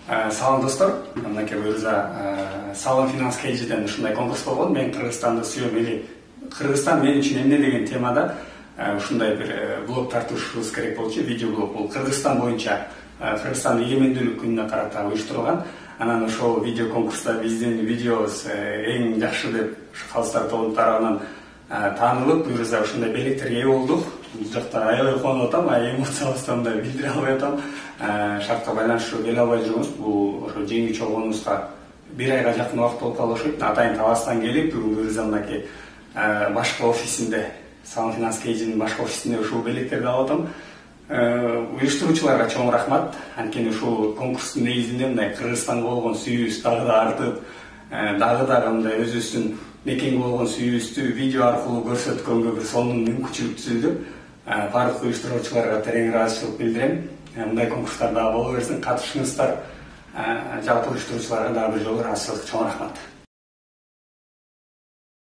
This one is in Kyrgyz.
Салам достор, мынакей буюрса Салам Finance KG'den ушундай конкурс болгон. Мен Кыргызстанды сүйөм эле. Кыргызстан мен үчүн эмне деген темада ушундай бир блог тартышыбыз керек болчу, видео блог. Бул Кыргызстан боюнча Кыргызстан эгемендүүлүк күнүнө карата уюштурулган. Анан ошол видео конкурста биздин видеобуз эң жакшы деп калыстар тобунун тарабынан таанылып, буюрса ушундай белектерге ээ болдук. Бул жакта аябай кубанып атам, эмоциябызды да билдире албай атам. Шартка байланыштуу келе албай жүрүбүз. Бул ошо жеңүүчү болгонубузга бир айга жакын убакыт болуп калды окшойт. Атайын Таластан келип, буюрса мынакей башкы офисинде, Салам Finance KG'нин башкы офисинде ушул белектерди алып атам. Уюштуруучуларга чоң рахмат. Анткени ушул конкурстун негизинде мындай Кыргызстанга болгон сүйүүбүз дагы да артып, дагы мындай өзүбүздүн мекенге болгон сүйүүбүздү видео аркылуу көрсөткөнгө бир сонун мүмкүнчүлүк түзүлдү. Бардык уюштуруучуларга терең ыраазычылык билдирем. Мындай конкурстар дагы боло берсин, катышыңыздар. Жалпы уюштуруучуларга дагы бир жолу ыраазычылык, чоң рахмат.